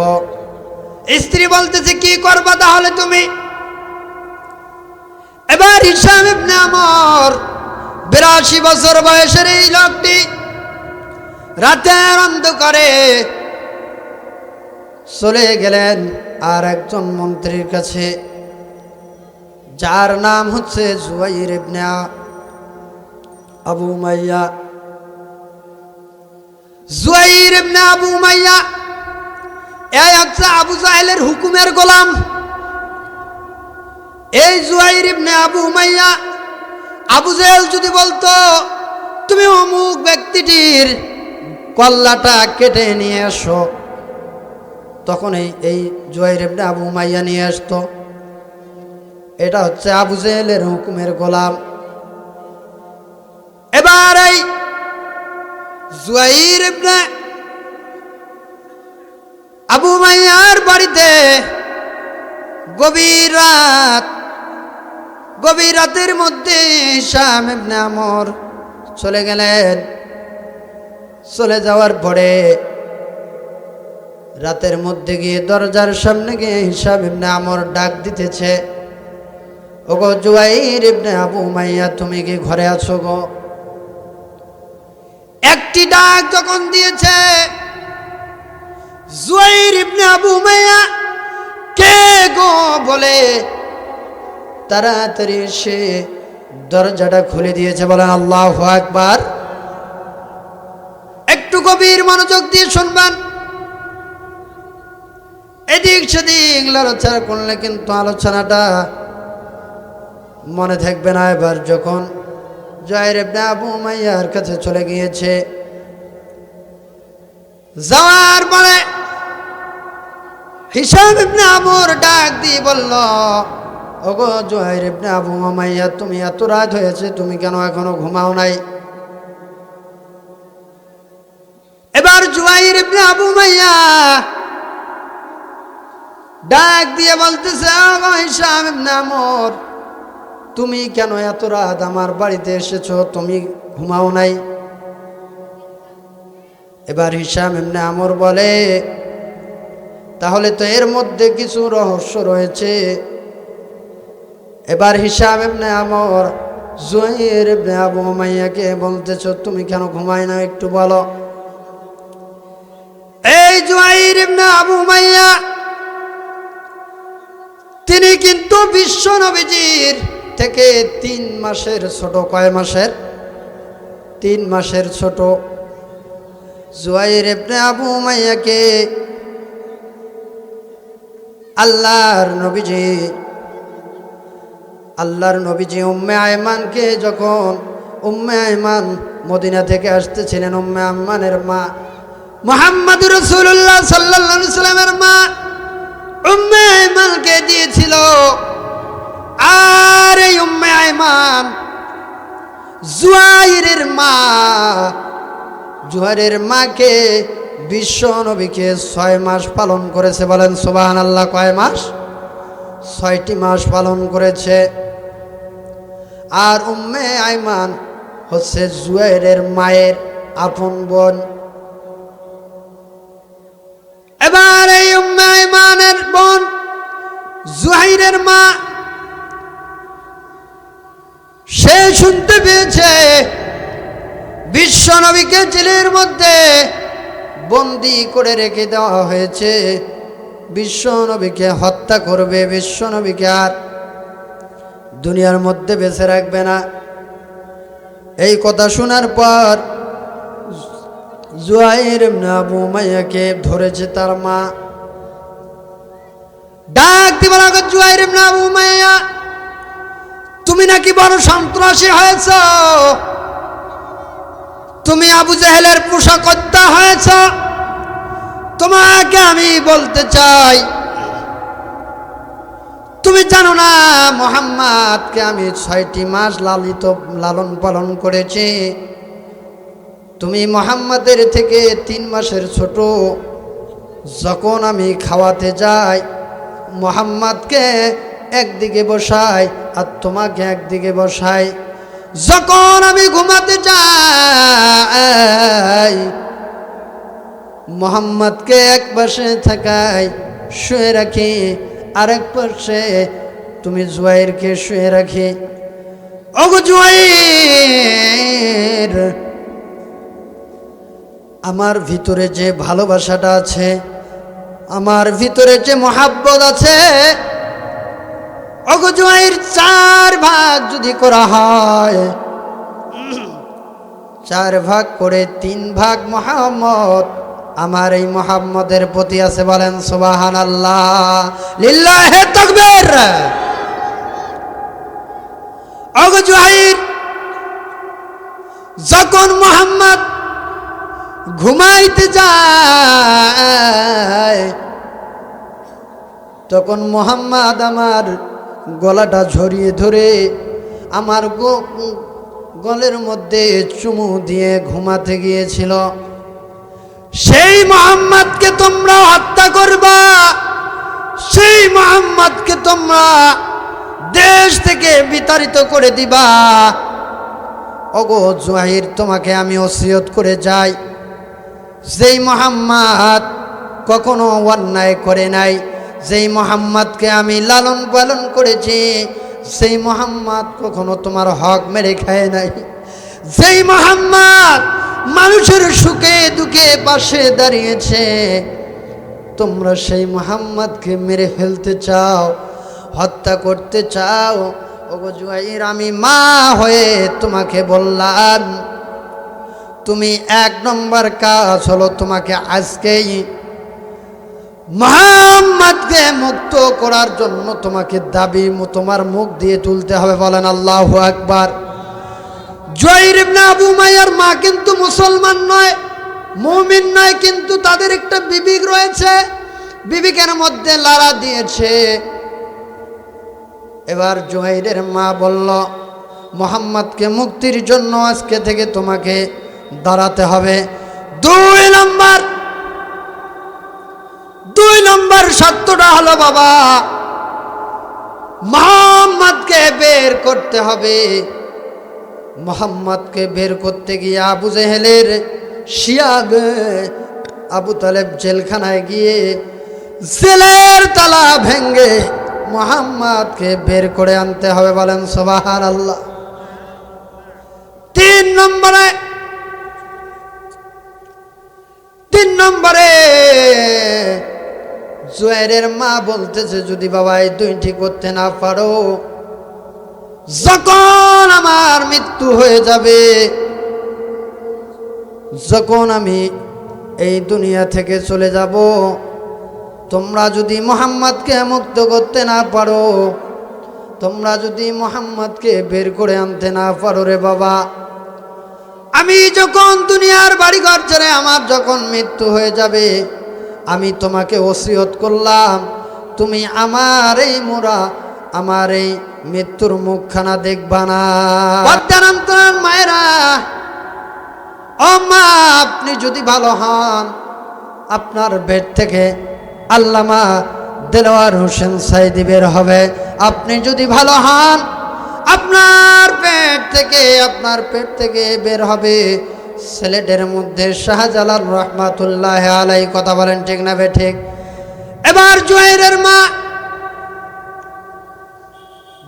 স্ত্রী বলতেছে, কি করবা তাহলে তুমি? এবার হিশাম ইবনে আমর 82 বছর বয়সের এই লোকটি রাতের অন্ধকারে চলে গেলেন আর একজন মন্ত্রীর কাছে, যার নাম হচ্ছে জুবাইর ইবনে আবু উমাইয়া। জুবাইর ইবনে আবু উমাইয়া এই হচ্ছে আবু জাহেলের হুকুমের গোলাম। এই জুবাইর ইবনে আবু উমাইয়া, আবু জাহেল যদি বলতো তুমি অমুক ব্যক্তিটির কল্লাটা কেটে নিয়ে আসো, তখন এই জুবাইর ইবনে আবু উমাইয়া নিয়ে আসতো। এটা হচ্ছে আবু জাহেলের হুকুমের গোলাম। এবার এই জুবাইর ইবনে আবু উমাইয়ার বাড়িতে গভীর রাতের মধ্যে হিশাম ইবনে আমর চলে গেলেন। চলে যাওয়ার পরে রাতের মধ্যে গিয়ে দরজার সামনে গিয়ে হিশাম ইবনে আমর ডাক দিতেছে, ওগো জুবাইর ইবনে আবু উমাইয়া তুমি কি ঘরে আছো গো? একটি ডাক যখন দিয়েছে, জুবাইর ইবনে আবু উমাইয়া কে গো বলে তাড়াতাড়ি এসে দরজাটা খুলে দিয়েছে। বলেন আল্লাহু আকবার। একটু গভীর মনোযোগ দিয়ে শুনবেন, এদিক সেদিক লড়াচড়া করলে কিন্তু আলোচনাটা মনে থাকবে না। এবার যখন জুবাইর ইবনে আবু উমাইয়ার কাছে চলে গিয়েছে, যাওয়ার পরে হিশাম ইবনে আমর ডাক দিয়ে বলল, ওগো জুবাইর ইবনে আবু উমাইয়া তুমি এত রাত হয়েছে, তুমি কেন এখনো ঘুমাও নাই? এবার জুবাইর ইবনে আবু উমাইয়া ডাক দিয়ে বলতেছে, হিশাম ইবনে আমর, তুমি কেন এত রাত আমার বাড়িতে এসেছো? তুমি ঘুমাও নাই? এবার হিশাম ইবনে আমর বলে, তাহলে তো এর মধ্যে কিছু রহস্য রয়েছে। এবার হিশাম ইবনে আমর জুয়াইর ইবনে আবু উমাইয়াকে বলতেছ, তুমি কেন ঘুমাই না, একটু বলো। এই জুয়াইর ইবনে আবু উমাইয়া তিনি কিন্তু বিশ্ব নবীজির থেকে 3 মাসের ছোট। কয় মাসের? 3 মাসের ছোট। জুয়াইর ইবনে আবু উমাইয়াকে আল্লাহর নবীজি উম্মে আয়মানকে, যখন উম্মে আয়মান মদিনা থেকে আসতেছিলেন, উম্মে আয়মানের মা মুহাম্মদুর রাসূলুল্লাহ সাল্লাল্লাহু আলাইহি সাল্লামের মা উম্মে আয়মানকে দিয়েছিল। আর এই উম্মে আয়মান জুয়াইরের মাকে বিশ্ব নবীকে 6 মাস পালন করেছে। বলেন সুবহানাল্লাহ। কয় মাস? 6টি মাস পালন করেছে। আর উম্মে আয়মান হচ্ছে জুয়াইরের মায়ের আপন বোন। এবার এই উম্মে আয়মানের বোন জুয়াইরের মা, সে শুনতে পেয়েছে বিশ্ব নবীকে জেলের মধ্যে বন্দি করে রেখে দেওয়া হয়েছে, বিশ্ব নবীকে হত্যা করবে, বিশ্ব নবীকে আর দুনিয়ার মধ্যে বেঁচে রাখবে না। এই কথা শোনার পর জুয়াইর ইবনে আবু উমাইয়াকে ধরেছে তার মা। ডাক দিয়ে বলা, জুয়াইর ইবনে আবু উমাইয়া, তুমি নাকি বড় সন্ত্রাসী হয়েছ, তুমি আবু জেহেলের পোষাকর্তা হয়েছ। তোমাকে আমি বলতে চাই, তুমি জানো না মুহাম্মাদকে আমি 6টি মাস লালন পালন করেছি। তুমি মুহাম্মাদের থেকে 3 মাসের ছোট। যখন আমি খাওয়াতে যাই, মুহাম্মাদকে একদিকে বসাই আর তোমাকে একদিকে বসাই। যখন আমি ঘুমাতে যাই, মুহাম্মাদকে এক পাশে থাকাই শুয়ে রাখি, আরেক পাশে তুমি জুয়াইরকে শুয়ে রাখি। ওগো জুয়াইর, আমার ভিতরে যে ভালোবাসাটা আছে, আমার ভিতরে যে মহাব্বত আছে, ওগো জুয়াইর, 4 ভাগ যদি করা হয়, 4 ভাগ করে 3 ভাগ মুহাম্মদ আমার এই মুহাম্মদের প্রতি আছে। বলেন সুবহানাল্লাহ, লিল্লাহি তাকবীর। ওগো জুয়াইর, যখন মুহাম্মদ ঘুমাইতে যায়, তখন মুহাম্মদ আমার গলাটা ঝরিয়ে ধরে আমার গলের মধ্যে চুমু দিয়ে ঘুমাতে গিয়েছিল। সেই মুহাম্মদকে তোমরা হত্যা করবা, সেই মুহাম্মদকে তোমরা দেশ থেকে বিতাড়িত করে দিবা। ওগো জুয়াইর, তোমাকে আমি ওসিয়ত করে যাই, যেই মুহাম্মদ কখনো অন্যায় করে নাই, যেই মুহাম্মদকে আমি লালন পালন করেছি, সেই মুহাম্মদ কখনো তোমার হক মেরে খায় নাই, যেই মুহাম্মদ মানুষের সুখে দুঃখে পাশে দাঁড়িয়েছে, তোমরা সেই মুহাম্মদকে মেরে ফেলতে চাও, হত্যা করতে চাও। ওগো জুয়াইর, আমি মা হয়ে তোমাকে বললাম, তুমি 1 নম্বর কাজ হলো তোমাকে আজকেই মুহাম্মদকে মুক্ত করার জন্য তোমাকে দাবি তোমার মুখ দিয়ে তুলতে হবে। বলেন আল্লাহু আকবার। জুয়াইর ইবনে আবু উমাইয়ার মা কিন্তু মুসলমান নয়, মুমিন নয়, কিন্তু তাদের একটা বিবেক রয়েছে, বিবেকের মধ্যে লাড়া দিয়েছে। এবার জুয়াইরের মা বলল, মুহাম্মদকে মুক্তির জন্য আজকে থেকে তোমাকে দাঁড়াতে হবে। 2 নম্বর দুই নম্বর সত্যটা হলো বাবা, মুহাম্মদকে বের করতে হবে। মুহাম্মদকে বের করতে গিয়ে আবু জেহেলের শিয়াবে আবু তালেব জেলখানায় গিয়ে জেলের তালা ভেঙ্গে মুহাম্মদকে বের করে আনতে হবে। বলেন সুবহানাল্লাহ। তিন নম্বরে জুয়াইরের মা বলতেছে, যদি বাবা এই দুইটি করতে না পারো, যখন আমার মৃত্যু হয়ে যাবে, যখন আমি এই দুনিয়া থেকে চলে যাব, তোমরা যদি মুহাম্মদকে মুক্ত করতে না পারো, তোমরা যদি মুহাম্মদকে বের করে আনতে না পারো রে বাবা, আমি যখন দুনিয়ার বাড়িঘর ছেড়ে আমার যখন মৃত্যু হয়ে যাবে, আমি তোমাকে ওসিয়ত করলাম, তুমি আমার এই মোরা, আমার এই মৃত্যুর মুখখানা দেখবা না। মায়েরা, ও মা, আপনি যদি ভালো হন, আপনার পেট থেকে আল্লামা দেলোয়ার হোসেন সাইদি বের হবে। আপনি যদি ভালো হন, আপনার পেট থেকে বের হবে সিলেটের মধ্যে শাহজালাল রহমাতুল্লাহ আলাই। কথা বলেন ঠিক না বে ঠিক? এবার জুয়াইরের মা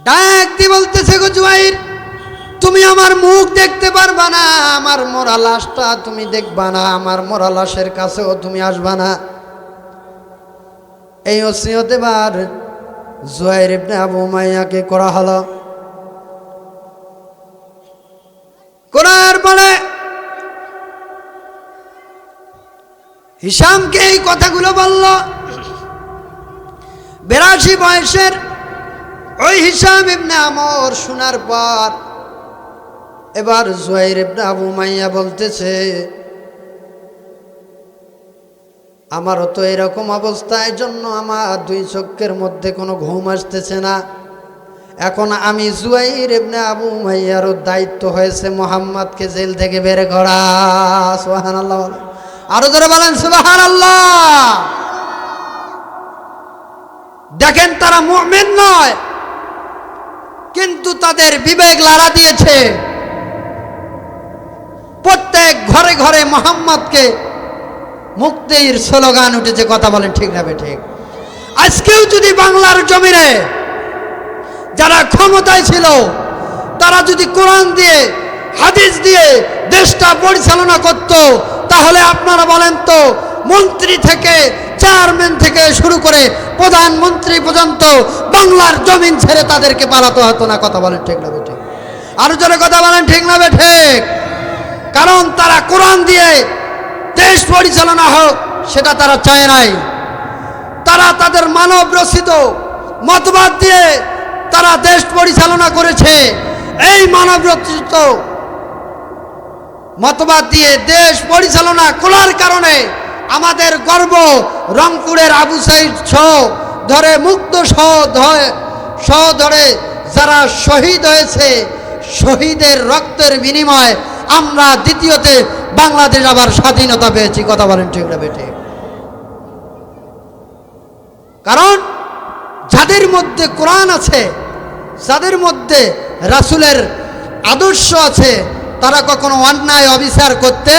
ডাক দিয়ে বলতেছে, গো জুয়াইর, তুমি আমার মুখ দেখতে পারবা না, আমার মরা লাশটা তুমি দেখবা না, আমার মরা লাশের কাছেও তুমি আসবা না। এই ওসিয়ত এবার জুয়াইর ইবনে আবু উমাইয়াকে করা হলো। করার পরে হিশামকে এই কথাগুলো বলল। 82 বয়সের ওই হিশাম ইবনে আমর শোনার পর এবার জুয়াইর ইবনে আবু উমাইয়া বলতেছে, আমারও তো এরকম অবস্থায় জন্য আমার দুই চোখের মধ্যে কোনো ঘুম আসতেছে না। এখন আমি জুয়াইর ইবনে আবু উমাইয়ার দায়িত্ব হয়েছে মুহাম্মদকে জেল থেকে বের করা। সুবহানাল্লাহ। আরো জোরে বলেন সুবহানাল্লাহ। দেখেন, তারা মুমিন নয়, কিন্তু তাদের বিবেক লাড়া দিয়েছে। প্রত্যেক ঘরে ঘরে মুহাম্মদকে মুক্তির স্লোগান উঠেছে। কথা বলেন ঠিক না বে ঠিক? আজকেও যদি বাংলার জমিনে যারা ক্ষমতায় ছিল, তারা যদি কোরআন দিয়ে হাদিস দিয়ে দেশটা পরিচালনা করত, তাহলে আপনারা বলেন তো, মন্ত্রী থেকে চেয়ারম্যান থেকে শুরু করে প্রধানমন্ত্রী পর্যন্ত বাংলার জমিন ছেড়ে তাদেরকে পালাতে হতো না। কথা বলেন ঠিক না বে ঠিক? আরো জোরে কথা বলেন ঠিক না বে ঠিক? কারণ তারা কোরআন দিয়ে দেশ পরিচালনা হোক সেটা তারা চায় নাই। তারা তাদের মানব রচিত মতবাদ দিয়ে তারা দেশ পরিচালনা করেছে। এই মানব রচিত মতবাদ দিয়ে দেশ পরিচালনা করার কারণে আমাদের গর্ব, রংপুরের আবু সাইদ ধরে মুক্ত ধরে যারা শহীদ হয়েছে, শহীদের রক্তের বিনিময়ে আমরা দ্বিতীয়তে বাংলাদেশ আবার স্বাধীনতা পেয়েছি। কথা বলেন ঠিক না বেঠে? কারণ যাদের মধ্যে কোরআন আছে, যাদের মধ্যে রাসূলের আদর্শ আছে, তারা কখনো অন্যায় অবিচার করতে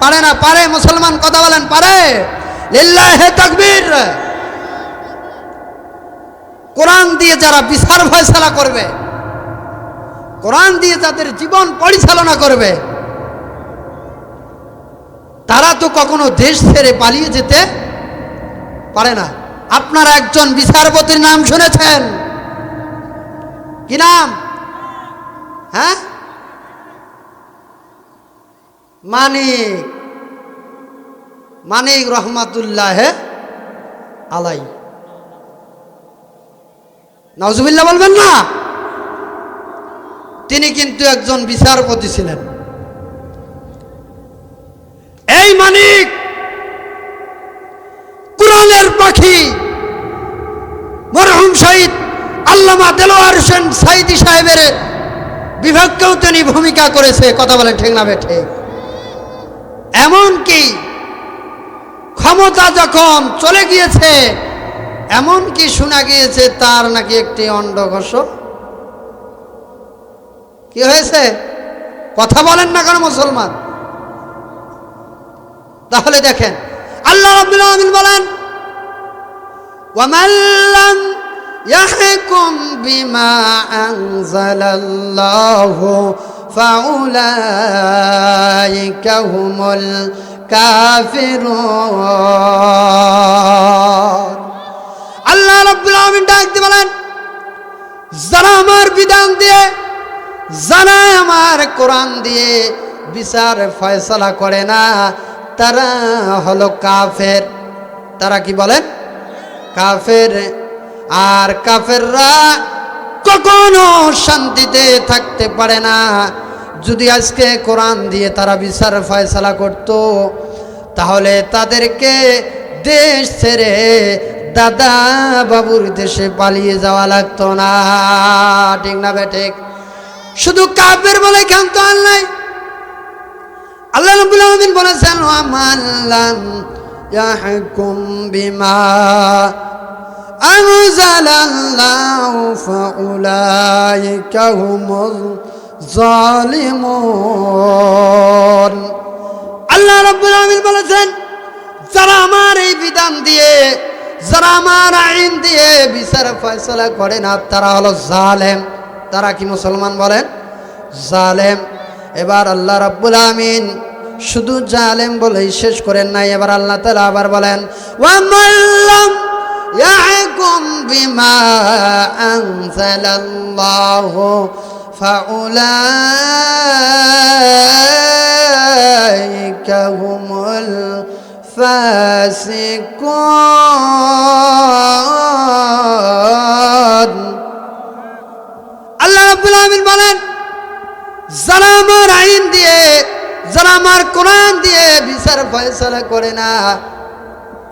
পারে না। পারে মুসলমান? কথা বলেন পারে? লিল্লাহি তাকবীর। কোরআন দিয়ে যারা বিচার ফয়সালা করবে, কোরআন দিয়ে যাদের জীবন পরিচালনা করবে, তারা তো কখনো দেশ ছেড়ে পালিয়ে যেতে পারে না। আপনারা একজন বিচারপতির নাম শুনেছেন? কি নাম? হ্যাঁ, মানিক রহমাতুল্লাহ আলাই। নাউজুবিল্লাহ বলবেন না? তিনি কিন্তু একজন বিচারপতি ছিলেন। এই মানিক কোরআনের পাখি মরহুম শহীদ আল্লামা দেলোয়ার হোসেন সাইদি সাহেবের বিভাগকেও তিনি ভূমিকা করেছে। কথা বলেন ঠিক না বে ঠিক? এমনকি ক্ষমতা যখন চলে গিয়েছে, এমন কি শোনা গিয়েছে তার নাকি একটি অন্ডকোষ কি হয়েছে? কথা বলেন না কেন মুসলমান? তাহলে দেখেন আল্লাহ রাব্বুল আলামিন বলেন, ওয়ামান লাম ইয়াহকুম বিমা আনজালাল্লাহু ফাউলাইকা হুমুল কাফিরুন। আল্লাহ রাব্বুল আলামিন ডাক দিয়ে বলেন, যারা আমার বিধান দিয়ে, যারা আমার কোরআন দিয়ে বিচার ফয়সালা করে না, তারা হলো কাফের। তারা কি বলেন? কাফের। আর কাফেররা কখনো শান্তিতে থাকতে পারে না। যদি আজকে কোরআন দিয়ে তারা বিচার ফয়সালা করত, তাহলে তাদেরকে দেশ ছেড়ে দাদা বাবুর দেশে পালিয়ে যাওয়া লাগতো না। ঠিক না বেঠিক? শুধু কাফের বলে ক্ষান্ত আল্লাহ। আল্লাহ রাব্বুল আলামিন বলেছেন, ওয়ামান লাম ইয়াহকুম বিমা আনজালাল্লাহু ফাউলাইকা হুমুজ জালিমুন। আল্লাহ রাব্বুল আলামিন বলেছেন, যারা আমার এই বিধান দিয়ে, যারা আমার আইন দিয়ে বিচার ফয়সালা করে না, তারা হলো জালেম। তারা কি মুসলমান বলেন? জালেম। এবার আল্লাহ রাব্বুল আলামিন শুধু জালেম বলেই শেষ করেন নাই, এবার আল্লাহ তাআলা আবার বলেন, ওয়ামান লাম ইয়াহকুম বিমা আনজালাল্লাহু ফাউলাইকা হুমুল ফাসিকুন। আল্লাহ রাব্বুল আলামিন বলেন, যারা আমার আইন দিয়ে, যারা আমার কোরআন দিয়ে বিচার ফয়সালা করে না,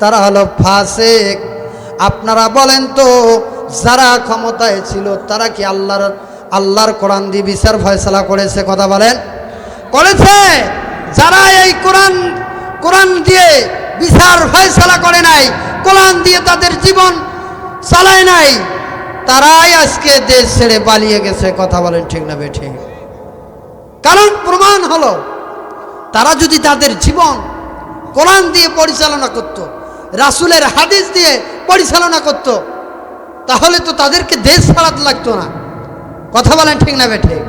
তারা হলো ফাসিক। আপনারা বলেন তো, যারা ক্ষমতায় ছিল তারা কি আল্লাহর কোরআন দিয়ে বিচার ফয়সালা করেছে? কথা বলেন, করেছে? যারা এই কোরআন দিয়ে বিচার ফয়সালা করে নাই, কোরআন দিয়ে তাদের জীবন চালায় নাই, তারাই আজকে দেশ ছেড়ে পালিয়ে গেছে। কথা বলেন ঠিক না বেঠিক? কারণ প্রমাণ হলো, তারা যদি তাদের জীবন কোরআন দিয়ে পরিচালনা করত, রাসূলের হাদিস দিয়ে পরিচালনা করত, তাহলে তো তাদেরকে দেশ ছাড়াতে লাগতো না। কথা বলেন ঠিক না বেঠিক?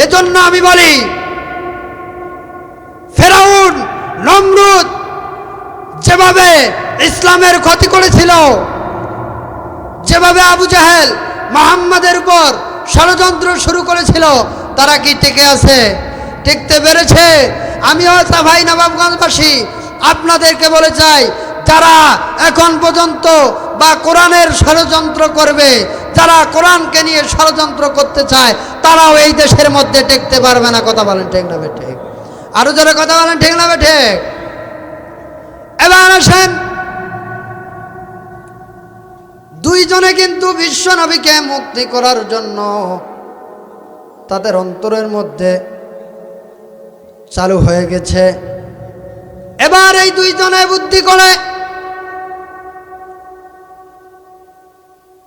এজন্য আমি বলি, ফেরাউন নমরুদ যেভাবে ইসলামের ক্ষতি করেছিল, যেভাবে আবু জাহেল মুহাম্মাদের উপর ষড়যন্ত্র শুরু করেছিল, তারা কি টিকে আছে? টিকতে পেরেছে? আমিও সাভাই নবাবগঞ্জবাসী আপনাদেরকে বলে চাই, যারা এখন পর্যন্ত বা কোরআনের ষড়যন্ত্র করবে, যারা কোরআনকে নিয়ে ষড়যন্ত্র করতে চায়, তারাও এই দেশের মধ্যে টিকতে পারবে না। কথা বলেন ঠিক না বেঠিক? আরো যারা কথা বলেন ঠিক না বেঠিক? এবার আসেন, দুইজনে কিন্তু বিশ্ব নবীকে মুক্তি করার জন্য তাদের অন্তরের মধ্যে চালু হয়ে গেছে। এবার এই দুইজনে বুদ্ধি করে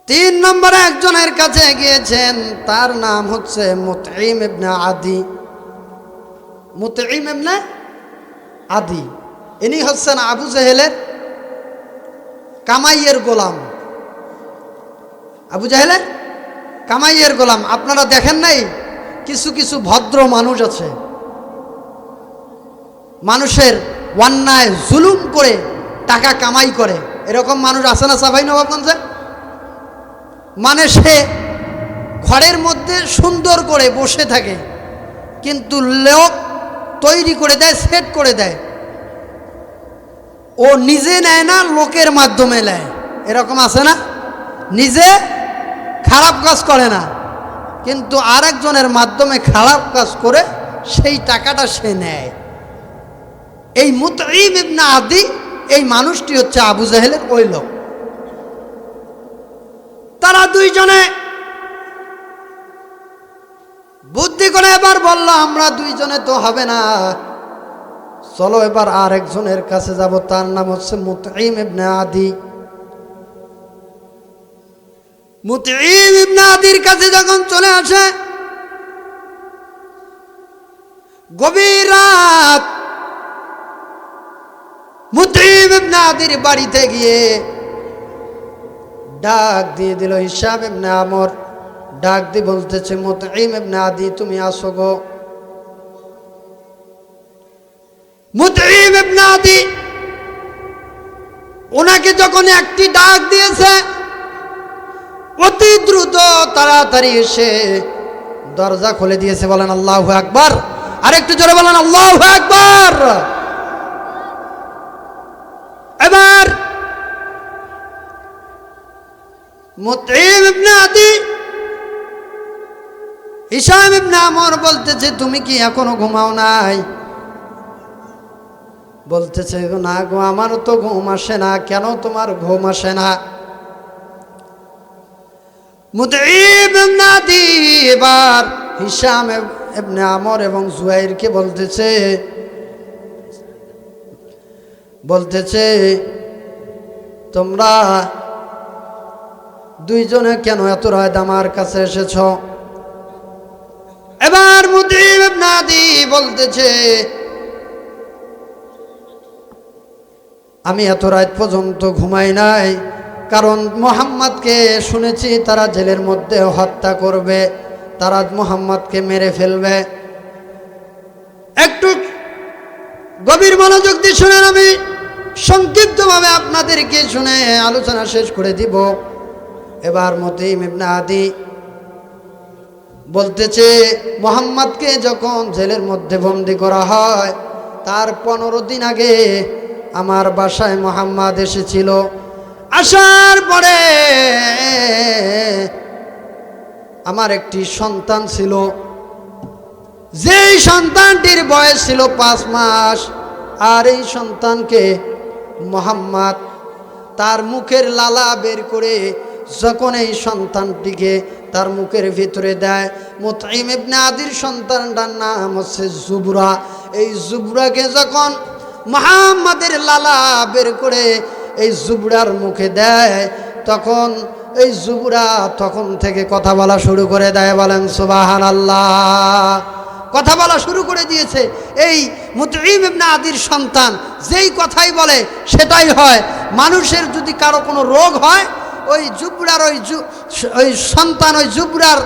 3 নম্বরে একজনের কাছে গিয়েছেন, তার নাম হচ্ছে মুতঈম ইবনে আদি। মুতঈম ইবনে আদি, ইনি হচ্ছেন আবু জাহেলের কামাইয়ের গোলাম। আবু জাহেলের কামাইয়ের গোলাম। আপনারা দেখেন নাই, কিছু কিছু ভদ্র মানুষ আছে, মানুষের অন্যায় জুলুম করে টাকা কামাই করে। এরকম মানুষ আছে না সাভাই নবাবগঞ্জে? মানে সে ঘরের মধ্যে সুন্দর করে বসে থাকে, কিন্তু লোক তৈরি করে দেয়, সেট করে দেয়, ও নিজে নেয় না, লোকের মাধ্যমে নেয়। এরকম আছে না? নিজে খারাপ কাজ করে না, কিন্তু আরেকজনের মাধ্যমে খারাপ কাজ করে সেই টাকাটা সে নেয়। এই মুতঈম ইবনে আদি, এই মানুষটি হচ্ছে আবু জাহেলের ওই লোক। তারা দুইজনে বুদ্ধি করে এবার বলল, আমরা দুইজনে তো হবে না, চলো এবার আর একজনের কাছে যাব, তার নাম হচ্ছে মুতঈম ইবনে আদি। মুতঈম ইবনে আদির কাছে যখন চলে আসে, গভীর রাত, মুতঈম ইবনে আদির বাড়িতে গিয়ে ডাক দিয়ে দিল হিশাম ইবনে আমর। ডাক দিয়ে বলতেছে, মুতঈম ইবনে আদি তুমি আসো গো। মুতঈম ইবনে আদি ওনাকে যখন একটি ডাক দিয়েছে, অতি দ্রুত তাড়াতাড়ি এসে দরজা খুলে দিয়েছে। বলেন আল্লাহু আকবার। আরেকটু জোরে বলেন আল্লাহু আকবার। এবার মুতঈম ইবনে আদি হিশাম ইবনে আমর বলতেছে, তুমি কি এখনো ঘুমাও নাই? বলতেছে, না গো, আমার তো ঘুম আসে না। কেন তোমার ঘুম আসে না? মুতঈম ইবনে আদি এবার হিশাম ইবনে আমর এবং জুয়াইরকে বলতেছে তোমরা দুইজনে কেন এত রাত আমার কাছে এসেছ? এবার মুতঈম ইবনে আদি বলতেছে, আমি এত রাত পর্যন্ত ঘুমাই নাই, কারণ মুহাম্মদকে শুনেছি তারা জেলের মধ্যে হত্যা করবে, তারা মুহাম্মদকে মেরে ফেলবে। একটু গভীর মনোযোগ দিয়ে শুনেন, আমি সংক্ষিপ্তভাবে আপনাদেরকে শুনে আলোচনা শেষ করে দিব। এবার মুতঈম ইবনে আদি বলতেছে, মুহাম্মদকে যখন জেলের মধ্যে বন্দী করা হয়, তার 15 দিন আগে আমার বাসায় মুহাম্মদ এসেছিল। আসার পরে আমার একটি সন্তান ছিল, যেই সন্তানটির বয়স ছিল 5 মাস। আর এই সন্তানকে মুহাম্মদ তার মুখের লালা বের করে যখন এই সন্তানটিকে তার মুখের ভিতরে দেয়, মুতঈম ইবনে আদির সন্তানটার নাম হচ্ছে জুবরা। এই জুবরাকে যখন মুহাম্মাদের লালা বের করে এই জুবরার মুখে দেয়, তখন এই জুবরা তখন থেকে কথা বলা শুরু করে দেয়। বলেন সুবহানাল্লাহ। কথা বলা শুরু করে দিয়েছে। এই মুতঈম ইবনে আদির সন্তান যেই কথাই বলে সেটাই হয়। মানুষের যদি কারো কোনো রোগ হয়, ওই জুবরার ওই সন্তান ওই জুবরার